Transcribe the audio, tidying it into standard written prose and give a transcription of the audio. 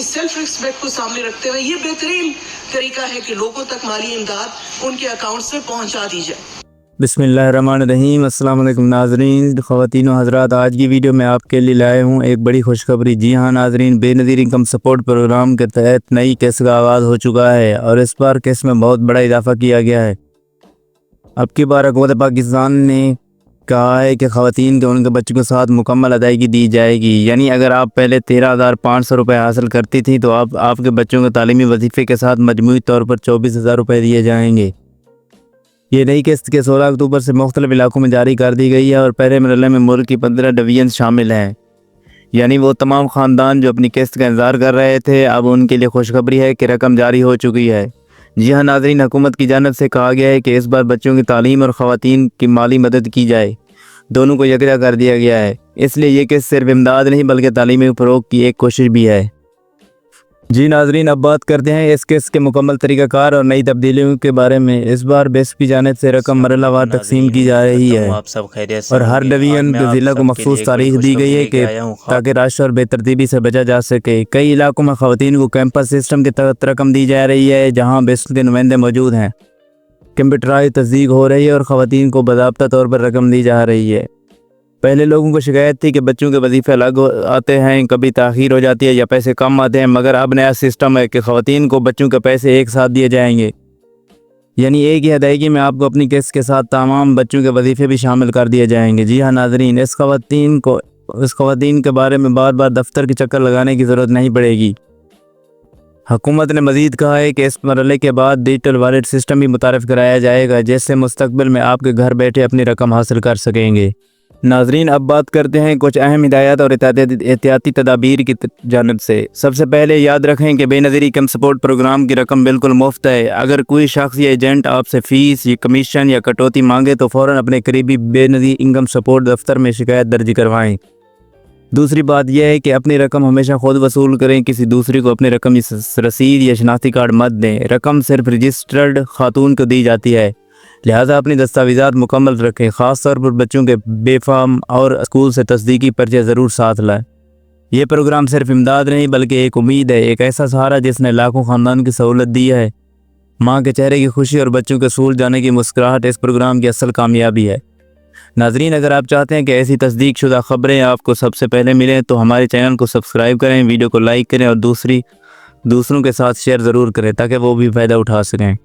की self respect को सामने रखते हुए ये बेहतरीन तरीका है कि लोगों तक माली इमदाद उनके अकाउंट्स में पहुंचा दी जाए। बिस्मिल्लाहिर्रहमानिर्रहीम। अस्सलाम वालेकुम नाज़रीन, ख़वातीन व हज़रात, आज की वीडियो में आपके लिए लाए हूँ एक बड़ी खुशखबरी। जी हाँ नाज़रीन, बेनज़ीर इनकम सपोर्ट प्रोग्राम के तहत नई किस्त का आगाज़ हो चुका है और इस बार किस्त में बहुत बड़ा इजाफा किया गया है। अब की बार हुकूमत पाकिस्तान ने कहा है कि ख़वातीन के उनके बच्चों के साथ मुकम्मल अदायगी दी जाएगी। यानी अगर आप पहले 13,500 रुपये हासिल करती थी तो आपके बच्चों को तालीमी वजीफ़े के साथ मजमूई तौर पर 24,000 रुपये दिए जाएंगे। ये नई किस्त के 16 अक्टूबर से मुख्तलिफ इलाकों में जारी कर दी गई है और पहले मरहले में मुल्क की 15 डिवीज़न शामिल हैं। यानी वो तमाम ख़ानदान जो अपनी किस्त का इंतज़ार कर रहे थे, अब उनके लिए खुशखबरी है कि रकम जारी हो चुकी है। जी हाँ नाज़रीन, हुकूमत की जानिब से कहा गया है कि इस बार बच्चों की तालीम और ख़वातीन की माली मदद की जाए, दोनों को यकजा कर दिया गया है। इसलिए ये किस्त सिर्फ इमदाद नहीं बल्कि तालीमी फ़रोग़ की एक कोशिश भी है। जी नाज़रीन, अब बात करते हैं इस किस्त के मुकम्मल तरीक़ाकार और नई तब्दीलियों के बारे में। इस बार बेस की जानिब से रकम मरहलावार तकसीम की जा रही है और हर डिवीज़न के ज़िला को मखसूस तारीख दी गई है कि ताकि रश और बेतरतीबी से बचा जा सके। कई इलाकों में ख़वातीन को कैंपस सिस्टम के तहत रकम दी जा रही है, जहाँ बेस के नुमाइंदे मौजूद हैं। कंप्यूटराइज तस्दीक हो रही है और ख़वातीन को बाज़ाब्ता तौर पर रकम दी जा रही है। पहले लोगों को शिकायत थी कि बच्चों के वजीफ़े अलग आते हैं, कभी ताख़ीर हो जाती है या पैसे कम आते हैं, मगर अब नया सिस्टम है कि ख़वातीन को बच्चों के पैसे एक साथ दिए जाएंगे। यानी एक ही अदायगी में आपको अपनी किस्त के साथ तमाम बच्चों के वजीफ़े भी शामिल कर दिए जाएंगे। जी हाँ नाज़रीन, इस ख़वातीन के बारे में बार बार दफ्तर के चक्कर लगाने की ज़रूरत नहीं पड़ेगी। हुकूमत ने मज़ीद कहा है कि इस मरहले के बाद डिजिटल वॉलेट सिस्टम भी मुतारिफ़ कराया जाएगा, जिससे मुस्तक़बिल में आपके घर बैठे अपनी रकम हासिल कर सकेंगे। नाज़रीन, अब बात करते हैं कुछ अहम हिदायत और एहतियाती तदाबीर की जानिब से। सबसे पहले याद रखें कि बेनज़ीर इनकम सपोर्ट प्रोग्राम की रकम बिल्कुल मुफ्त है। अगर कोई शख्स या एजेंट आपसे फ़ीस या कमीशन या कटौती मांगे तो फ़ौरन अपने करीबी बेनज़ीर इनकम सपोर्ट दफ्तर में शिकायत दर्ज करवाएं। दूसरी बात यह है कि अपनी रकम हमेशा खुद वसूल करें, किसी दूसरे को अपनी रकम रसीद या शनाख्ती कार्ड मत दें। रकम सिर्फ रजिस्टर्ड खातून को दी जाती है, लिहाजा अपनी दस्तावेज़ात मुकम्मल रखें। ख़ास तौर पर बच्चों के बेफाम और स्कूल से तस्दीकी पर्चे ज़रूर साथ लाएं। ये प्रोग्राम सिर्फ इमदाद नहीं बल्कि एक उम्मीद है, एक ऐसा सहारा जिसने लाखों ख़ानदान की सहूलत दी है। माँ के चेहरे की खुशी और बच्चों के स्कूल जाने की मुस्कुराहट इस प्रोग्राम की असल कामयाबी है। नाज़रीन, अगर आप चाहते हैं कि ऐसी तस्दीक शुदा ख़बरें आपको सबसे पहले मिलें तो हमारे चैनल को सब्सक्राइब करें, वीडियो को लाइक करें और दूसरों के साथ शेयर ज़रूर करें ताकि वो भी फ़ायदा उठा सकें।